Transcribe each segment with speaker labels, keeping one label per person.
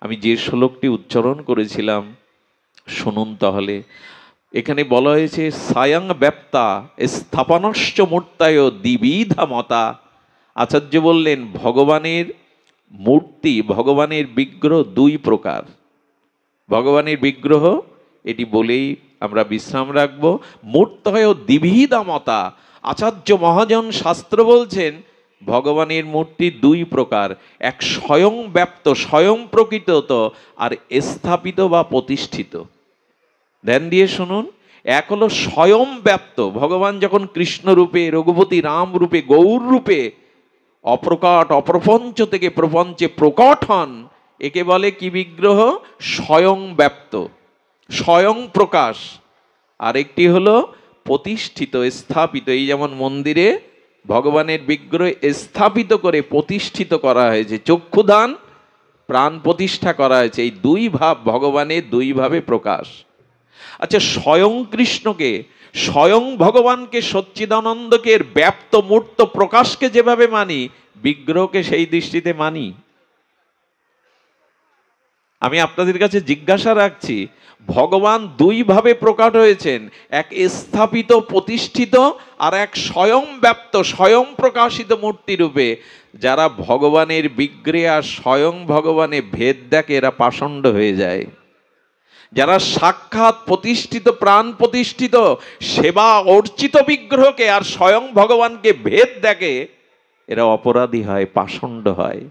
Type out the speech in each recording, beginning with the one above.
Speaker 1: আমি যে শ্লোকটি উচ্চারণ করেছিলাম শুনুন তাহলে। এখানে বলা হয়েছে সায়ং ব্যাপ্তা স্থাপনশ্চ মূর্তায় দ্বিবিধা মতা। আচার্য বললেন ভগবানের মূর্তি, ভগবানের বিগ্রহ দুই প্রকার। ভগবানের বিগ্রহ এটি বলেই আমরা বিশ্রাম রাখব। মূর্তয় দ্বিবিধা মতা। আচার্য মহাজন শাস্ত্র বলছেন ভগবানের মূর্তি দুই প্রকার, এক স্বয়ং ব্যপ্ত স্বয়ং প্রকৃত, আর স্থাপিত বা প্রতিষ্ঠিত। ধ্যান দিয়ে শুনুন, এক হলো স্বয়ং ব্যপ্ত, ভগবান যখন কৃষ্ণ রূপে, রঘুপতি রাম রূপে, গৌর রূপে অপ্রকট অপ্রপঞ্চ থেকে প্রপঞ্চে প্রকট হন, একে বলে কি বিগ্রহ? স্বয়ং ব্যপ্ত, স্বয়ং প্রকাশ। আরেকটি হলো প্রতিষ্ঠিত স্থাপিত। এই যেমন মন্দিরে ভগবানের বিগ্রহ স্থাপিত করে প্রতিষ্ঠিত করা হয়েছে, চক্ষুদান প্রাণ প্রতিষ্ঠা করা হয়েছে। এই দুই ভাব ভগবানের দুই ভাবে প্রকাশ। আচ্ছা, স্বয়ং কৃষ্ণকে, স্বয়ং ভগবানকে, সচ্চিদানন্দকে, ব্যাপ্ত মূর্ত প্রকাশকে যেভাবে মানি, বিগ্রহকে সেই দৃষ্টিতে মানি। আমি আপনাদের কাছে জিজ্ঞাসা রাখছি, ভগবান দুই ভাবে প্রকট হয়েছেন, এক স্থাপিত প্রতিষ্ঠিত আর এক স্বয়ং ব্যপ্ত স্বয়ং প্রকাশিত মূর্তি রূপে। যারা ভগবানের বিগ্রহে আর স্বয়ং ভগবানে ভেদ দেখে এরা পাষণ্ড হয়ে যায়। যারা সাক্ষাৎ প্রতিষ্ঠিত প্রাণ প্রতিষ্ঠিত সেবা অর্চিত বিগ্রহকে আর স্বয়ং ভগবানকে ভেদ দেখে এরা অপরাধী হয়, পাষণ্ড হয়।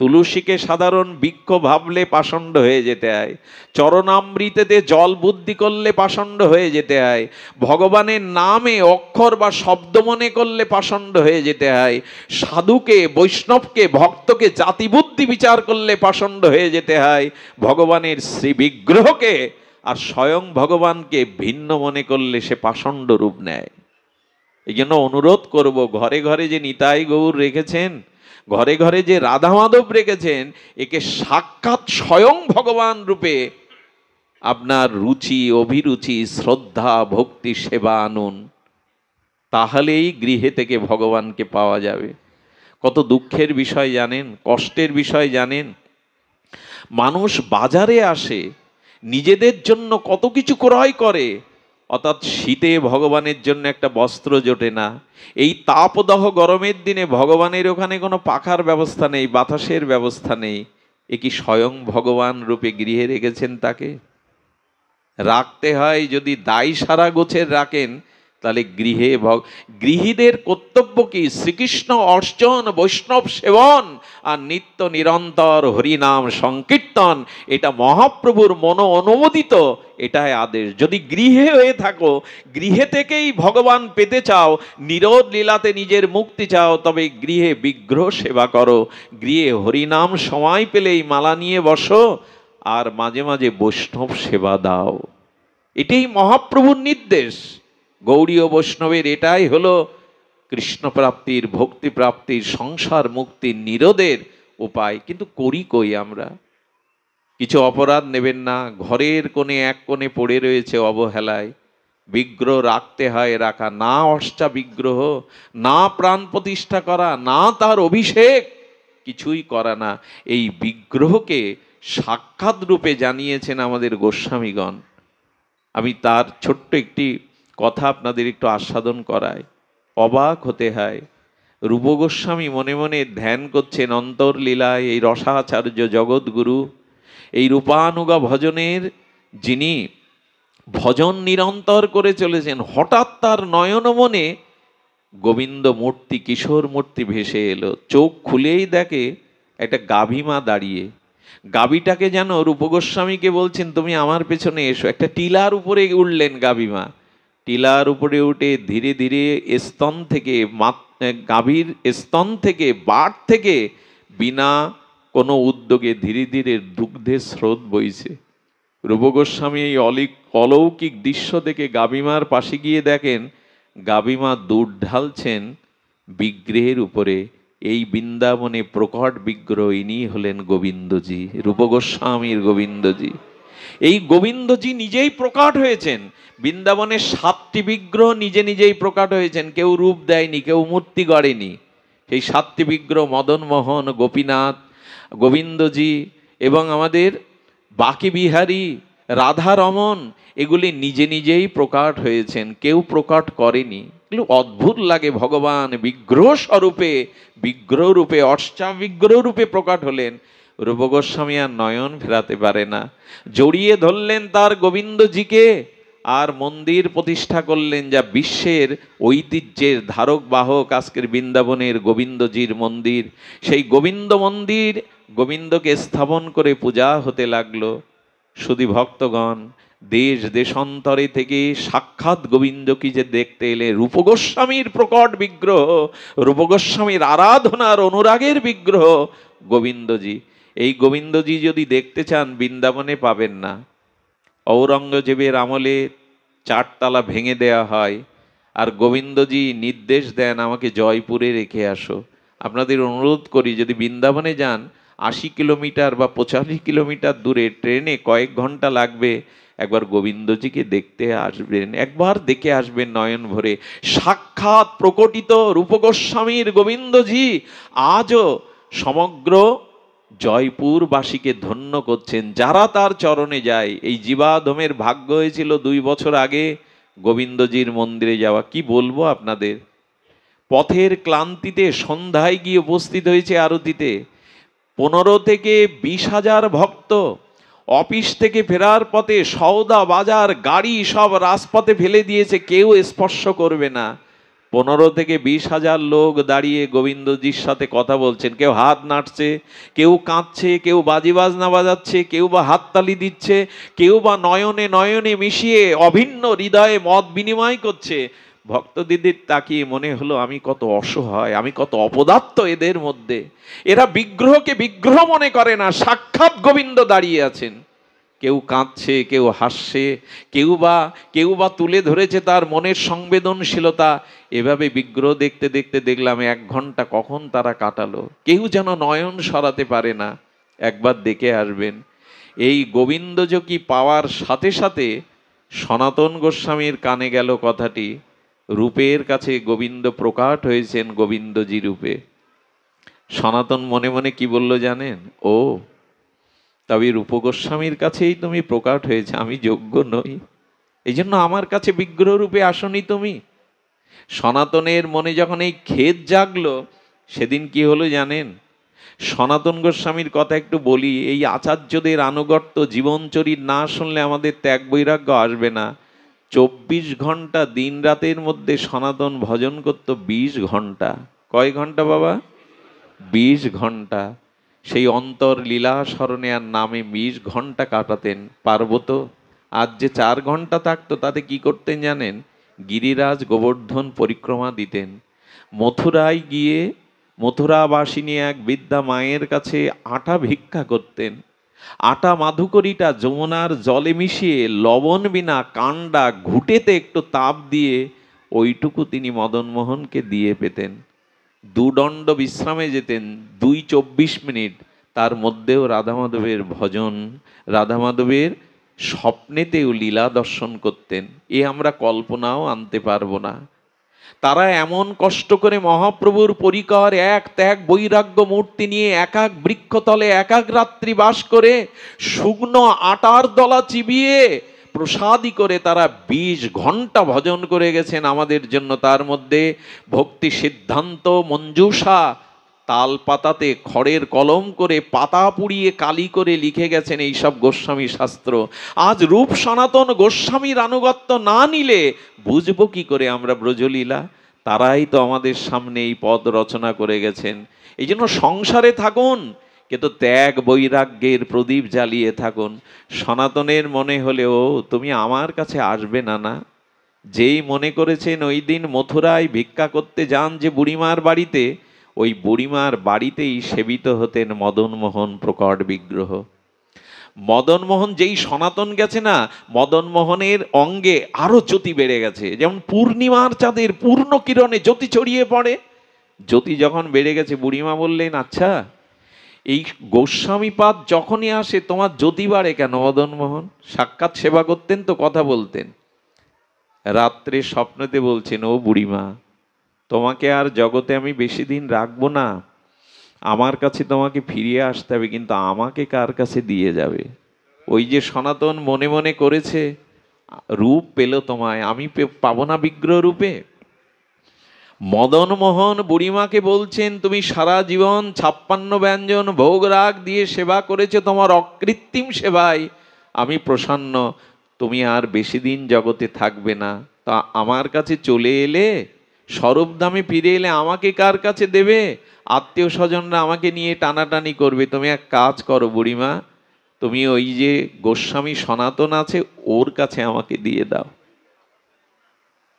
Speaker 1: তুলসীকে সাধারণ বৃক্ষ ভাবলে পাষণ্ড হয়ে যেতে হয়, চরণামৃতেতে জল বুদ্ধি করলে পাষণ্ড হয়ে যেতে হয়, ভগবানের নামে অক্ষর বা শব্দ মনে করলে পাষণ্ড হয়ে যেতে হয়, সাধুকে বৈষ্ণবকে ভক্তকে জাতি বুদ্ধি বিচার করলে পাষণ্ড হয়ে যেতে হয়, ভগবানের শ্রী বিগ্রহকে আর স্বয়ং ভগবানকে ভিন্ন মনে করলে সে পাষণ্ড রূপ নেয়। এই জন্য অনুরোধ করব, ঘরে ঘরে যে নিতাই গৌর রেখেছেন, ঘরে ঘরে যে রাধা মাধব রেখেছেন, একে সাক্ষাৎ স্বয়ং ভগবান রূপে আপনার রুচি অভিরুচি শ্রদ্ধা ভক্তি সেবা আনুন, তাহলেই গৃহে থেকে ভগবানকে পাওয়া যাবে। কত দুঃখের বিষয় জানেন, কষ্টের বিষয় জানেন? মানুষ বাজারে আসে, নিজেদের জন্য কত কিছু ক্রয় করে, অর্থাৎ শীতে ভগবানের জন্য একটা বস্ত্র জোটে না। এই তাপদাহ গরমের দিনে ভগবানের ওখানে কোনো পাখার ব্যবস্থা নেই, বাতাসের ব্যবস্থা নেই। এ কি স্বয়ং ভগবান রূপে গৃহে রেখেছেন তাকে? রাখতে হয়, যদি দায় সারা গোছের রাখেন তাহলে গৃহে গৃহীদের কর্তব্য কি? শ্রীকৃষ্ণ অর্চন, বৈষ্ণব সেবন আর নিত্য নিরন্তর হরিনাম সংকীর্তন, এটা মহাপ্রভুর মন অনুমোদিত, এটাই আদেশ। যদি গৃহে হয়ে থাকো, গৃহে থেকেই ভগবান পেতে চাও, নিরোধ লীলাতে নিজের মুক্তি চাও, তবে গৃহে বিগ্রহ সেবা করো, গৃহে হরিনাম সময় পেলেই মালা নিয়ে বসো, আর মাঝে মাঝে বৈষ্ণব সেবা দাও। এটাই মহাপ্রভুর নির্দেশ। গৌড়ীয় বৈষ্ণবের এটাই হলো কৃষ্ণ প্রাপ্তির, ভক্তি প্রাপ্তির, সংসার মুক্তির, নিরোধের উপায়। কিন্তু করি কই আমরা? কিছু অপরাধ নেবেন না, ঘরের কোণে এক কোণে পড়ে রয়েছে অবহেলায়, বিগ্রহ রাখতে হয়, রাখা না, অষ্টা বিগ্রহ না, প্রাণ প্রতিষ্ঠা করা না, তার অভিষেক কিছুই করা না। এই বিগ্রহকে সাক্ষাৎ রূপে জানিয়েছেন আমাদের গোস্বামীগণ। আমি তার ছোট্ট একটি কথা আপনাদের একটু আস্বাদন করাই, অবাক হতে হয়। রূপ গোস্বামী মনে মনে ধ্যান করছেন অন্তর্লীলায় এই রসাচার্য জগৎগুরু, এই রূপানুগা ভজনের যিনি ভজন নিরন্তর করে চলেছেন। হঠাৎ তার নয়ন মনে গোবিন্দ মূর্তি, কিশোর মূর্তি ভেসে এলো। চোখ খুলেই দেখে একটা গাভীমা দাঁড়িয়ে। গাভীটাকে যেন রূপ গোস্বামীকে বলছেন, তুমি আমার পেছনে এসো। একটা টিলার উপরে উঠলেন গাভীমা। টিলার উপরে উঠে ধীরে ধীরে স্তন থেকে, গাভীর স্তন থেকে, বাট থেকে বিনা কোনো উদ্যোগে ধীরে ধীরে দুগ্ধের স্রোত বইছে। রূপ গোস্বামী এই অলৌকিক দৃশ্য দেখে গাভীমার পাশে গিয়ে দেখেন গাভীমা দুধ ঢালছেন বিগ্রহের উপরে। এই বৃন্দাবনে প্রকট বিগ্রহ ইনি হলেন গোবিন্দজি, রূপ গোস্বামীর গোবিন্দজি। এই গোবিন্দজি নিজেই প্রকট হয়েছেন। বৃন্দাবনে 7টি বিগ্রহ নিজে নিজেই প্রকট হয়েছেন, কেউ রূপ দেয়নি, কেউ মূর্তি গড়েনি। সেই 7টি বিগ্রহ মদন মোহন, গোপীনাথ, গোবিন্দজি এবং আমাদের বাকি বিহারী, রাধারমন এগুলি নিজে নিজেই প্রকাট হয়েছেন, কেউ প্রকাট করেনি। এগুলো অদ্ভুত লাগে। ভগবান বিগ্রহ স্বরূপে, বিগ্রহ রূপে, অষ্টাবিগ্রহ রূপে প্রকাট হলেন। রূপ গোস্বামী আর নয়ন ফেরাতে পারে না, জড়িয়ে ধরলেন তার গোবিন্দজিকে আর মন্দির প্রতিষ্ঠা করলেন, যা বিশ্বের ঐতিহ্যের ধারক বাহক আজকের বৃন্দাবনের গোবিন্দজির মন্দির। সেই গোবিন্দ মন্দির, গোবিন্দকে স্থাপন করে পূজা হতে লাগলো। শুধু ভক্তগণ দেশ দেশান্তরে থেকে সাক্ষাৎ গোবিন্দকে যে দেখতে এলে, রূপ গোস্বামীর প্রকট বিগ্রহ, রূপ গোস্বামীর আরাধনার অনুরাগের বিগ্রহ গোবিন্দজি। এই গোবিন্দজি যদি দেখতে চান বৃন্দাবনে পাবেন না। ঔরঙ্গজেবের আমলে 4 তালা ভেঙে দেয়া হয়, আর গোবিন্দজি নির্দেশ দেন আমাকে জয়পুরে রেখে আসো। আপনাদের অনুরোধ করি, যদি বৃন্দাবনে যান 80 কিলোমিটার বা 85 কিলোমিটার দূরে, ট্রেনে কয়েক ঘন্টা লাগবে, একবার গোবিন্দজিকে দেখতে আসবেন, একবার দেখে আসবেন নয়ন ভরে। সাক্ষাৎ প্রকটিত রূপ গোস্বামীর গোবিন্দজি আজও সমগ্র জয়পুরবাসীকে ধন্য করছেন, যারা তার চরণে যায়। এই জীবাধমের ভাগ্য হয়েছিল 2 বছর আগে গোবিন্দজির মন্দিরে যাওয়া। কি বলবো আপনাদের, পথের ক্লান্তিতে সন্ধ্যায় গিয়ে উপস্থিত হয়েছে আরতিতে। 15 থেকে 20,000 ভক্ত অফিস থেকে ফেরার পথে সওদা বাজার গাড়ি সব রাজপথে ফেলে দিয়েছে, কেউ স্পর্শ করবে না। 15 থেকে 20,000 লোক দাঁড়িয়ে গোবিন্দজির সাথে কথা বলছেন। কেউ হাত নাড়ছে, কেউ কাঁদছে, কেউ বাজি বাজনা বাজাচ্ছে, কেউ বা হাততালি দিচ্ছে, কেউ বা নয়নে নয়নে মিশিয়ে অভিন্ন হৃদয়ে মত বিনিময় করছে। ভক্ত দিদির তাকিয়ে মনে হলো আমি কত অসহায়, আমি কত অপদার্থ এদের মধ্যে। এরা বিগ্রহকে বিগ্রহ মনে করে না, সাক্ষাৎ গোবিন্দ দাঁড়িয়ে আছেন। কেউ কাঁদছে, কেউ হাসছে, কেউ বা তুলে ধরেছে তার মনের সংবেদনশীলতা। এভাবে বিগ্রহ দেখতে দেখতে দেখলাম 1 ঘন্টা কখন তারা কাটালো, কেউ যেন নয়ন সরাতে পারে না। একবার দেখে আসবেন। এই গোবিন্দজকি পাওয়ার সাথে সাথে সনাতন গোস্বামীর কানে গেল কথাটি, রূপের কাছে গোবিন্দ প্রকাট হয়েছেন গোবিন্দজি রূপে। সনাতন মনে মনে কি বলল জানেন? ও, তবে রূপ গোস্বামীর কাছেই তুমি প্রকাট হয়েছে, আমি যোগ্য নই, এই জন্য আমার কাছে বিগ্রহ রূপে আসনি তুমি। সনাতনের মনে যখন এই খেদ জাগলো, সেদিন কি হলো জানেন? সনাতন গোস্বামীর কথা একটু বলি। এই আচার্যদের আনুগত্য জীবনচরিত না শুনলে আমাদের ত্যাগ বৈরাগ্য আসবে না। 24 ঘন্টা দিন রাতের মধ্যে সনাতন ভজন করত 20 ঘন্টা। কয় ঘন্টা বাবা? 20 ঘন্টা। সেই অন্তর লীলা স্মরণে আর নামে 20 ঘন্টা কাটাতেন। পারবো তো? আজ যে 4 ঘন্টা থাকতো তাতে কি করতেন জানেন? গিরিরাজ গোবর্ধন পরিক্রমা দিতেন। মথুরায় গিয়ে মথুরাবাসিনী এক বৃদ্ধা মায়ের কাছে আটা ভিক্ষা করতেন। আটা মাধুকরীটা যমুনার জলে মিশিয়ে লবণ বিনা কাণ্ডা ঘুঁটেতে একটু তাপ দিয়ে ওইটুকু তিনি মদনমোহনকে দিয়ে পেতেন। 2 দণ্ড বিশ্রামে যেতেন, 2-24 মিনিট। তার মধ্যেও রাধা মাধবের ভজন, রাধা মাধবের স্বপ্নেতেও লীলা দর্শন করতেন। এ আমরা কল্পনাও আনতে পারবো না। তারা এমন কষ্ট করে মহাপ্রভুর পরিকর এক ত্যাগ বৈরাগ্য মূর্তি নিয়ে এক এক বৃক্ষতলে এক এক রাত্রি বাস করে শুকনো আটার দলা চিবিয়ে প্রসাদী করে তারা 20 ঘন্টা ভজন করে গেছেন আমাদের জন্য। তার মধ্যে ভক্তি সিদ্ধান্ত মঞ্জুষা তাল পাতাতে খড়ের কলম করে পাতা পুড়িয়ে কালি করে লিখে গেছেন এইসব গোস্বামী শাস্ত্র। আজ রূপ সনাতন গোস্বামীর আনুগত্য না নিলে বুঝবো কি করে আমরা ব্রজলীলা? তারাই তো আমাদের সামনে এই পদ রচনা করে গেছেন। এই জন্য সংসারে থাকুন, কিন্তু ত্যাগ বৈরাগ্যের প্রদীপ জ্বালিয়ে থাকুন। সনাতনের মনে হলেও তুমি আমার কাছে আসবে না। না, যেই মনে করেছেন ওই দিন মথুরায় ভিক্ষা করতে যান যে বুড়িমার বাড়িতে, ওই বুড়িমার বাড়িতেই সেবিত হতেন মদনমোহন প্রকট বিগ্রহ। মদনমোহন যেই সনাতন গেছে না, মদনমোহনের অঙ্গে আরো জ্যোতি বেড়ে গেছে। যেমন পূর্ণিমার চাঁদের পূর্ণ কিরণে জ্যোতি ছড়িয়ে পড়ে, জ্যোতি যখন বেড়ে গেছে, বুড়িমা বললেন, আচ্ছা এই গোস্বামীপাদ যখনই আসে তোমার জ্যোতি বাড়ে কেন মদনমোহন? সাক্ষাৎ সেবা করতেন তো, কথা বলতেন। রাত্রে স্বপ্নতে বলছেন, ও বুড়িমা, তোমাকে আর জগতে আমি বেশি দিন রাখবো না। আমার কাছে তোমাকে ফিরিয়ে আসতে হবে, কিন্তু আমাকে কার কাছে দিয়ে যাবে? ওই যে সনাতন মনে মনে করেছে, রূপ পেল তোমায়, আমি পাবো না বিগ্রহ রূপে? মদন মোহন বুড়িমাকে বলছেন, তুমি সারা জীবন 56 ব্যঞ্জন ভোগ রাগ দিয়ে সেবা করেছো, তোমার অকৃত্রিম সেবায় আমি প্রসন্ন, তুমি আর বেশি দিন জগতে থাকবে না, তা আমার কাছে চলে এলে, স্বরূপ দামে ফিরে এলে আমাকে কার কাছে দেবে? আত্মীয় স্বজনরা আমাকে নিয়ে টানাটানি করবে। তুমি এক কাজ করো বুড়িমা, তুমি ওই যে গোস্বামী সনাতন আছে, ওর কাছে আমাকে দিয়ে দাও।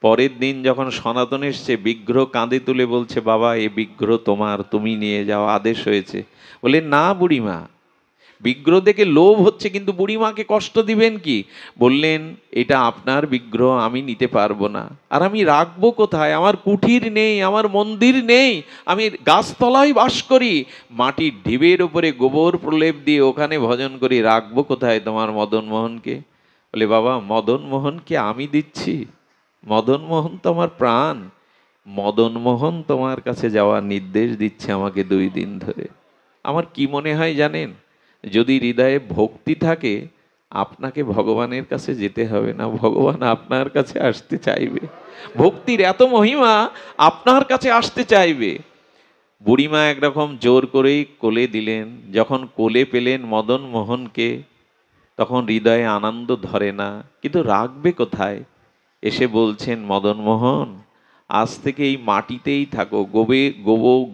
Speaker 1: পরের দিন যখন সনাতন এসছে, বিগ্রহ কাঁধে তুলে বলছে, বাবা এ বিগ্রহ তোমার, তুমি নিয়ে যাও, আদেশ হয়েছে। বলে, না বুড়িমা, বিগ্রহ দেখে লোভ হচ্ছে, কিন্তু বুড়িমাকে কষ্ট দিবেন কি? বললেন, এটা আপনার বিগ্রহ, আমি নিতে পারবো না। আর আমি রাখবো কোথায়? আমার কুঠির নেই, আমার মন্দির নেই, আমি গাছতলায় বাস করি, মাটির ঢিবের উপরে গোবর প্রলেপ দিয়ে ওখানে ভজন করি, রাখবো কোথায় তোমার মদন মোহনকে? বলে, বাবা মদন মোহনকে আমি দিচ্ছি, মদন মোহন তো আমার প্রাণ, মদন মোহন তোমার কাছে যাওয়ার নির্দেশ দিচ্ছে আমাকে 2 দিন ধরে। আমার কি মনে হয় জানেন, যদি হৃদয়ে ভক্তি থাকে, আপনাকে ভগবানের কাছে যেতে হবে না, ভগবান আপনার কাছে আসতে চাইবে। ভক্তির এত মহিমা, আপনার কাছে আসতে চাইবে। বুড়িমা একরকম জোর করেই কোলে দিলেন। যখন কোলে পেলেন মদন মোহনকে, তখন হৃদয়ে আনন্দ ধরে না, কিন্তু রাখবে কোথায়? এসে বলছেন, মদন মোহন আজ থেকে এই মাটিতেই থাকো,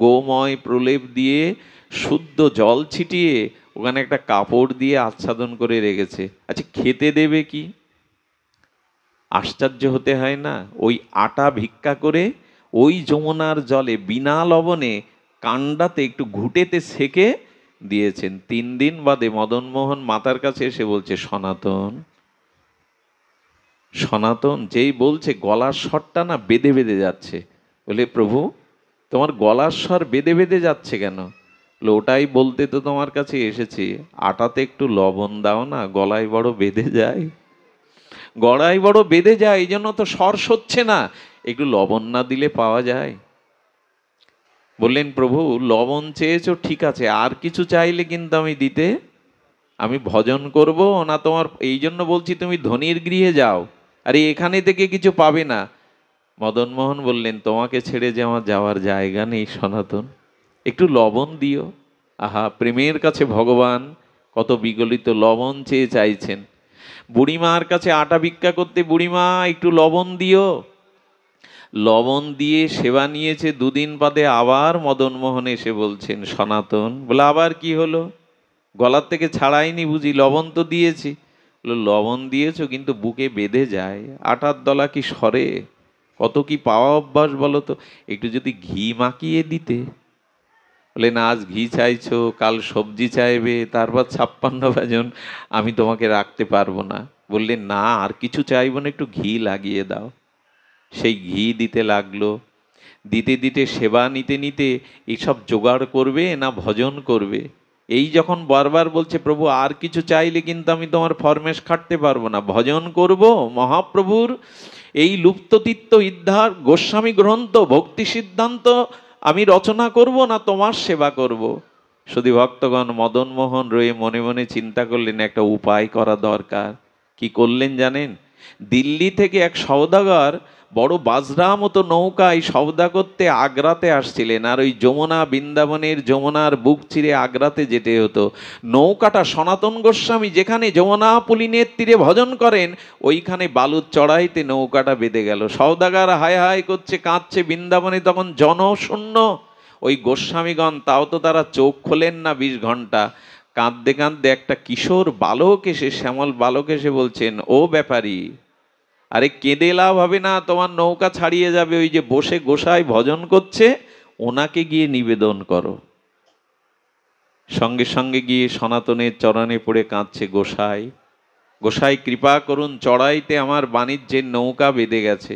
Speaker 1: গোময় প্রলেপ দিয়ে শুদ্ধ জল ছিটিয়ে ওখানে একটা কাপড় দিয়ে আচ্ছাদন করে রেখেছে। আচ্ছা খেতে দেবে কি? আশ্চর্য হতে হয় না? ওই আটা ভিক্ষা করে ওই যমুনার জলে বিনা লবণে কাণ্ডাতে একটু ঘুঁটেতে সেকে দিয়েছেন। 3 দিন বাদে মদন মোহন মাতার কাছে এসে বলছে, সনাতন সনাতন, যেই বলছে গলার স্বরটা না বেঁধে বেঁধে যাচ্ছে। বলে, প্রভু তোমার গলার স্বর বেঁধে বেঁধে যাচ্ছে কেন? বলে, ওটাই বলতে তো তোমার কাছে এসেছি, আটাতে একটু লবণ দাও না, গলায় বড় বেঁধে যায়, গলায় বড় বেঁধে যায়, এই জন্য তো স্বর হচ্ছে না, একটু লবণ না দিলে পাওয়া যায়? বললেন, প্রভু লবণ চেয়েছো ঠিক আছে, আর কিছু চাইলে কিন্তু আমি ভজন করব না, তোমার এই জন্য বলছি তুমি ধনির গৃহে যাও, আরে এখানে থেকে কিছু পাবে না। মদন মোহন বললেন, তোমাকে ছেড়ে যে আমার যাওয়ার জায়গা নেই সনাতন, একটু লবণ দিও। আহা, প্রেমের কাছে ভগবান কত বিগলিত, লবণ চেয়ে চাইছেন। বুড়িমার কাছে আটা ভিক্ষা করতে, বুড়িমা একটু লবণ দিও। লবণ দিয়ে সেবা নিয়েছে। 2 দিন বাদে আবার মদন মোহন এসে বলছেন, সনাতন। বলে, আবার কি হলো? গলার থেকে ছাড়াইনি বুঝি? লবণ তো দিয়েছি। লবণ দিয়েছো কিন্তু বুকে বেঁধে যায়, আটার দলা কি সরে? কত কি পাওয়া অভ্যাস বলো তো, একটু যদি ঘি মাখিয়ে দিতে। বলে, না আজ ঘি চাইছো, কাল সবজি চাইবে, তারপর 56 ব্যঞ্জন, আমি তোমাকে রাখতে পারবো না। বললেন, না আর কিছু চাইবো না, একটু ঘি লাগিয়ে দাও। সেই ঘি দিতে লাগলো। দিতে দিতে সেবা নিতে নিতে এইসব জোগাড় করবে না ভজন করবে, এই যখন বারবার বলছে, প্রভু আর কিছু চাইলে কিন্তু আমি তোমার ফরমেশ খাটতে পারবো না, ভজন করব মহাপ্রভুর এই লুপ্ততীর্থ ইদ্ধার গোস্বামী গ্রন্থ ভক্তি সিদ্ধান্ত আমি রচনা করব না তোমার সেবা করব। শুধু ভক্তগণ, মদন মোহন রয়ে মনে মনে চিন্তা করলেন একটা উপায় করা দরকার। কি করলেন জানেন? দিল্লি থেকে এক সওদাগর বড় বাজরা মতো নৌকায় সওদা করতে আগ্রাতে আসছিলেন, আর ওই যমুনা, বৃন্দাবনের যমুনার বুক চিরে আগ্রাতে যেতে হতো। নৌকাটা সনাতন গোস্বামী যেখানে যমুনা পুলিনের তীরে ভজন করেন, ওইখানে বালুর চড়াইতে নৌকাটা বেঁধে গেল। সওদাগর হায় হায় করছে, কাঁদছে। বৃন্দাবনে তখন জনশূন্য। ওই গোস্বামীগণ তাও তো তারা চোখ খোলেন না 20 ঘন্টা। কাঁদতে কাঁদতে একটা কিশোর বালক এসে, শ্যামল বালক এসে বলছেন, ও ব্যাপারী, আরে কেঁদে লাভ হবে না, তোমার নৌকা ছাড়িয়ে যাবে, ওই যে বসে গোসাই ভজন করছে ওনাকে গিয়ে নিবেদন করো। সঙ্গে সঙ্গে গিয়ে সনাতনের চরণে পড়ে কাঁদছে গোসাই, গোসাই কৃপা করুন, চড়াইতে আমার বাণিজ্যের নৌকা বেঁধে গেছে।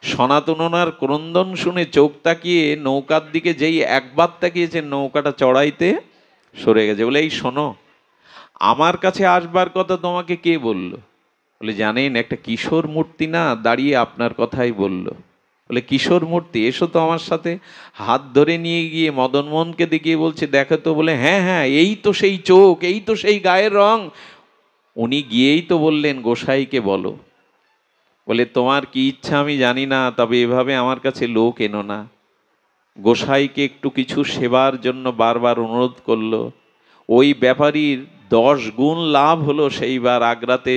Speaker 1: সনাতন ওনার ক্রন্দন শুনে চোখ তাকিয়ে নৌকার দিকে যেই একবার তাকিয়েছেন, নৌকাটা চড়াইতে সরে গেছে। বলে, এই শোনো, আমার কাছে আসবার কথা তোমাকে কে বলল? বলে, জানেন একটা কিশোর মূর্তি না দাঁড়িয়ে আপনার কথাই বলল। বলে কিশোর মূর্তি, এসো তো আমার সাথে। হাত ধরে নিয়ে গিয়ে মদন মোহনকে দেখিয়ে বলছে দেখো তো। বলে হ্যাঁ হ্যাঁ, এই তো সেই চোখ, এই তো সেই গায়ের রং। উনি গিয়েই তো বললেন গোসাইকে বলো। বলে তোমার কি ইচ্ছা আমি জানি না, তবে এভাবে আমার কাছে লোক এনো না। গোসাইকে একটু কিছু সেবার জন্য বারবার অনুরোধ করলো। ওই ব্যাপারীর 10 গুণ লাভ হলো সেইবার আগ্রাতে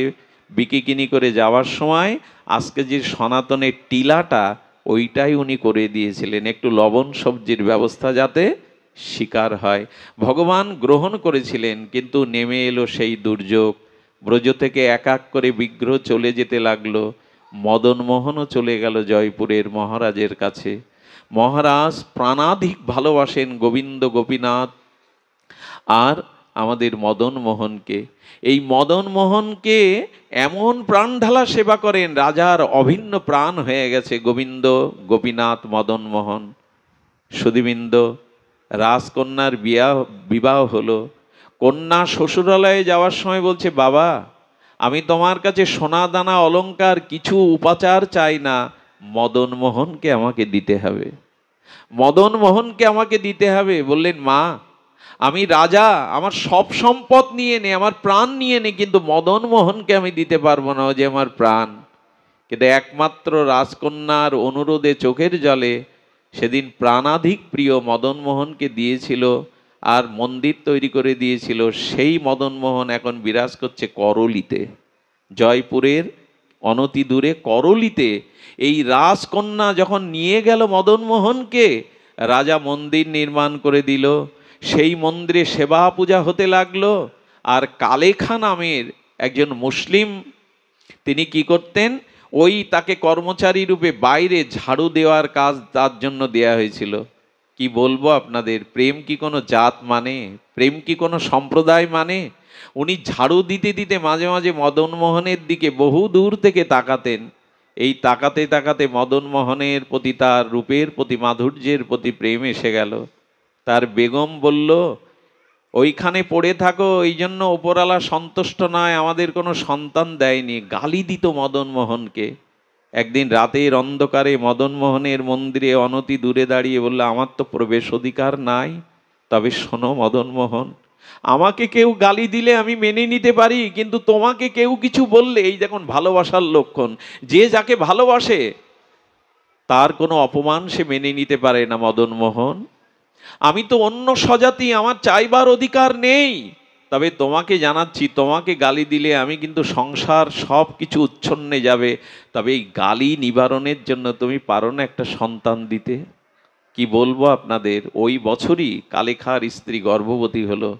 Speaker 1: বিকিকিনি করে যাওয়ার সময়। আজকে যে সনাতনের টিলাটা, ওইটাই উনি করে দিয়েছিলেন, একটু লবণ সবজির ব্যবস্থা যাতে শিকার হয়। ভগবান গ্রহণ করেছিলেন, কিন্তু নেমে এলো সেই দুর্যোগ। ব্রজ থেকে এক এক করে বিগ্রহ চলে যেতে লাগলো। মদন মোহনও চলে গেল জয়পুরের মহারাজের কাছে। মহারাজ প্রাণাধিক ভালোবাসেন গোবিন্দ গোপীনাথ আর আমাদের মদন মোহনকে। এই মদন মোহনকে এমন প্রাণ ঢালা সেবা করেন, রাজার অভিন্ন প্রাণ হয়ে গেছে গোবিন্দ গোপীনাথ মদন মোহন। সুধীবৃন্দ, রাজকন্যার বিবাহ হলো। কন্যা শ্বশুরালয়ে যাওয়ার সময় বলছে বাবা, আমি তোমার কাছে সোনা দানা অলংকার কিছু উপাচার চাই না, মদন মোহনকে আমাকে দিতে হবে, মদন মোহনকে আমাকে দিতে হবে। বললেন মা, আমি রাজা, আমার সব সম্পদ নিয়ে নে, আমার প্রাণ নিয়ে নে, কিন্তু মদন মোহনকে আমি দিতে পারবো না, ও যে আমার প্রাণ। কিন্তু একমাত্র রাজকন্যার অনুরোধে চোখের জলে সেদিন প্রাণাধিক প্রিয় মদন মোহনকে দিয়েছিল, আর মন্দির তৈরি করে দিয়েছিল। সেই মদন মোহন এখন বিরাজ করছে করলিতে, জয়পুরের অনতি দূরে করলিতে। এই রাজকন্যা যখন নিয়ে গেল মদন মোহনকে, রাজা মন্দির নির্মাণ করে দিল। সেই মন্দিরে সেবা পূজা হতে লাগলো। আর কালেখা নামের একজন মুসলিম, তিনি কি করতেন, ওই তাকে কর্মচারী রূপে বাইরে ঝাড়ু দেওয়ার কাজ তার জন্য দেয়া হয়েছিল। কি বলবো আপনাদের, প্রেম কি কোনো জাত মানে, প্রেম কি কোনো সম্প্রদায় মানে? উনি ঝাড়ু দিতে দিতে মাঝে মাঝে মদন মোহনের দিকে বহু দূর থেকে তাকাতেন। এই তাকাতে তাকাতে মদন মোহনের প্রতি, তার রূপের প্রতি, মাধুর্যের প্রতি প্রেম এসে গেল। তার বেগম বলল, ওইখানে পড়ে থাকো, এই জন্য ওপরওয়ালা সন্তুষ্ট নয়, আমাদের কোনো সন্তান দেয়নি। গালি দিত মদন মোহনকে। একদিন রাতের অন্ধকারে মদন মোহনের মন্দিরে অনতি দূরে দাঁড়িয়ে বলল, আমার তো প্রবেশ অধিকার নাই, তবে শোনো মদন মোহন, আমাকে কেউ গালি দিলে আমি মেনে নিতে পারি, কিন্তু তোমাকে কেউ কিছু বললে, এই দেখুন ভালোবাসার লক্ষণ, যে যাকে ভালোবাসে তার কোনো অপমান সে মেনে নিতে পারে না। মদন মোহন, আমি তো অন্য স্বজাতি, আমার চাইবার অধিকার নেই, তবে তোমাকে জানাচ্ছি, তোমাকে গালি দিলে আমি কিন্তু সংসার সব কিছু উচ্ছন্নে যাবে, তবে এই গালি নিবারণের জন্য তুমি পারো না একটা সন্তান দিতে? কি বলবো আপনাদের, ওই বছরই কালেখার স্ত্রী গর্ভবতী হলো।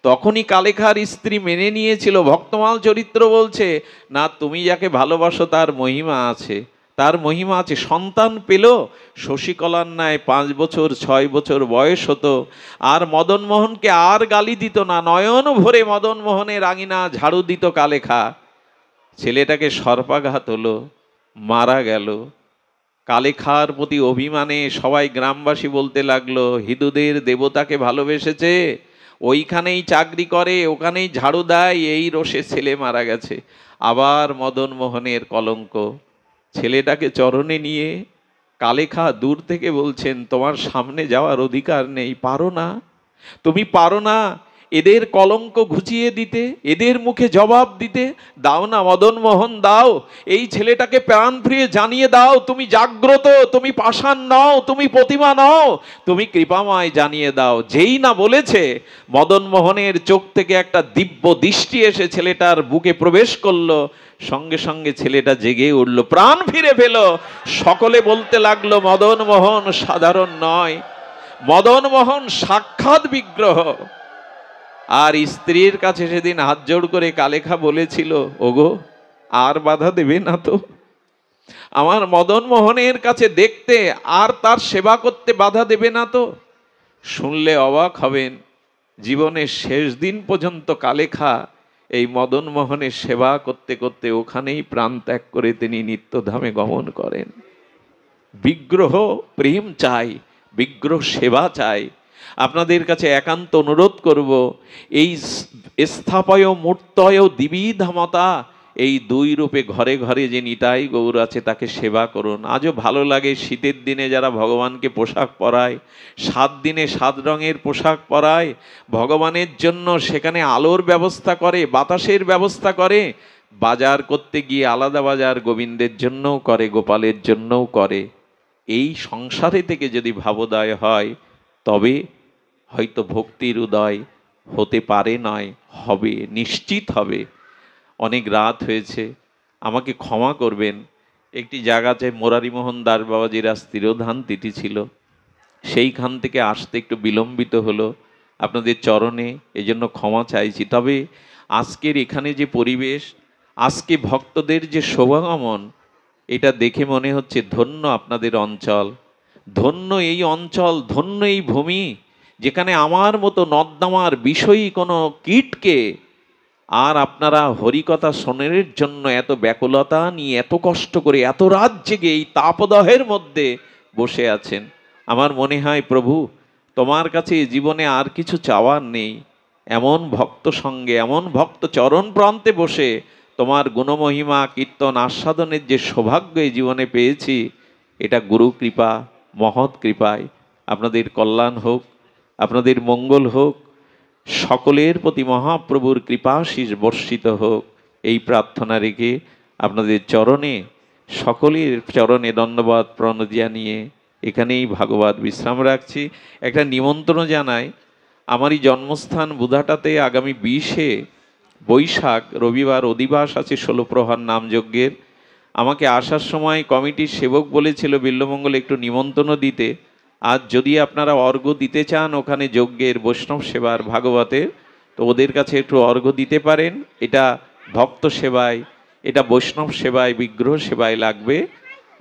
Speaker 1: তখনই কালেখার স্ত্রী মেনে নিয়েছিল। ভক্তমাল চরিত্র বলছে, না তুমি যাকে ভালোবাসো তার মহিমা আছে, তার মহিমা আছে। সন্তান পেল, শশীকলার ন্যায় 5 বছর 6 বছর বয়স হতো। আর মদন মোহনকে আর গালি দিত না, নয়ন ভরে মদন মোহনের আঙিনা ঝাড়ু দিত কালেখা। ছেলেটাকে সর্পাঘাত হলো, মারা গেল। কালেখার প্রতি অভিমানে সবাই গ্রামবাসী বলতে লাগলো, হিন্দুদের দেবতাকে ভালোবেসেছে, ওইখানেই চাকরি করে, ওখানেই ঝাড়ু দেয়, এই রোষে ছেলে মারা গেছে। আবার মদন মোহনের কলঙ্ক। ছেলেটাকে চরণে নিয়ে কালেখা দূর থেকে বলছেন, তোমার সামনে যাওয়ার অধিকার নেই, পারো না, তুমি পারো না এদের কলঙ্ক ঘুচিয়ে দিতে, এদের মুখে জবাব দিতে। দাও না মদন মোহন, দাও, এই ছেলেটাকে প্রাণ ফিরিয়ে জানিয়ে দাও তুমি জাগ্রত, তুমি পাষাণ নও, তুমি প্রতিমা নও, তুমি কৃপাময়, জানিয়ে দাও। যেই না বলেছে, মদন মোহনের চোখ থেকে একটা দিব্য দৃষ্টি এসে ছেলেটার বুকে প্রবেশ করলো। সঙ্গে সঙ্গে ছেলেটা জেগে উঠল, প্রাণ ফিরে পেল। সকলে বলতে লাগলো, মদন মোহন সাধারণ নয়, মদন মোহন সাক্ষাৎ বিগ্রহ। আর স্ত্রীর কাছে সেদিন হাত জোড় করে কালেখা বলেছিল, ওগো আর বাধা দেবে না তো, আমার মদন মোহনের কাছে দেখতে আর তার সেবা করতে বাধা দেবে না তো? শুনলে অবাক হবেন, জীবনের শেষ দিন পর্যন্ত কালেখা এই মদন মোহনের সেবা করতে করতে ওখানেই প্রাণ ত্যাগ করে তিনি নিত্যধামে গমন করেন। বিগ্রহ প্রেম চাই, বিগ্রহ সেবা চাই। আপনাদের কাছে একান্ত অনুরোধ করব, এই স্থাপয় মূর্তয় দিবিধামতা, এই দুই রূপে ঘরে ঘরে যে নিতাই গৌর আছে তাকে সেবা করুন। আজও ভালো লাগে শীতের দিনে যারা ভগবানকে পোশাক পরায়, 7 দিনে 7 রঙের পোশাক পরায় ভগবানের জন্য, সেখানে আলোর ব্যবস্থা করে, বাতাসের ব্যবস্থা করে, বাজার করতে গিয়ে আলাদা বাজার গোবিন্দের জন্যও করে, গোপালের জন্যও করে। এই সংসারে থেকে যদি ভাবোদয় হয় তবে হয়তো ভক্তির উদয় হতে পারে, নয় হবে, নিশ্চিত হবে। অনেক রাত হয়েছে, আমাকে ক্ষমা করবেন। একটি জায়গাতে মুরারিমোহন দাস বাবাজির আজ তিরোধান তিথি ছিল, সেইখান থেকে আসতে একটু বিলম্বিত হলো, আপনাদের চরণে এজন্য ক্ষমা চাইছি। তবে আজকের এখানে যে পরিবেশ, আজকে ভক্তদের যে শোভাগমন, এটা দেখে মনে হচ্ছে ধন্য আপনাদের অঞ্চল, ধন্য এই অঞ্চল, ধন্য এই ভূমি, যেখানে আমার মতো নর্দমার বিষয়ী কোনো কীটকে আর আপনারা হরিকথা শোনের জন্য এত ব্যাকুলতা নিয়ে, এত কষ্ট করে, এত রাত জেগে এই তাপদহের মধ্যে বসে আছেন। আমার মনে হয় প্রভু, তোমার কাছে জীবনে আর কিছু চাওয়ার নেই। এমন ভক্ত সঙ্গে, এমন ভক্ত চরণ প্রান্তে বসে তোমার গুণমহিমা কীর্তন আস্বাদনের যে সৌভাগ্য এই জীবনে পেয়েছি, এটা গুরু কৃপা, মহৎ কৃপায়। আপনাদের কল্যাণ হোক, আপনাদের মঙ্গল হোক, সকলের প্রতি মহাপ্রভুর কৃপাশীষ বর্ষিত হোক, এই প্রার্থনা রেখে আপনাদের চরণে, সকলের চরণে দণ্ডবাদ প্রণতি জানিয়ে এখানেই ভাগবত বিশ্রাম রাখছি। একটা নিমন্ত্রণ জানাই, আমারই জন্মস্থান বুধাটাতে আগামী 20শে বৈশাখ রবিবার অধিবাস আছে 16 প্রহার নামযজ্ঞের। আমাকে আসার সময় কমিটির সেবক বলেছিল বিল্বমঙ্গল একটু নিমন্ত্রণ দিতে। আজ যদি আপনারা অর্ঘ্য দিতে চান ওখানে যজ্ঞের, বৈষ্ণব সেবার, ভাগবতের, তো ওদের কাছে একটু অর্ঘ্য দিতে পারেন। এটা ভক্ত সেবায়, এটা বৈষ্ণব সেবায়, বিগ্রহ সেবায় লাগবে।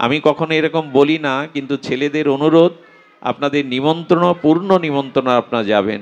Speaker 1: আমি কখনো এরকম বলি না, কিন্তু ছেলেদের অনুরোধ, আপনাদের নিমন্ত্রণ, পূর্ণ নিমন্ত্রণ, আপনারা যাবেন।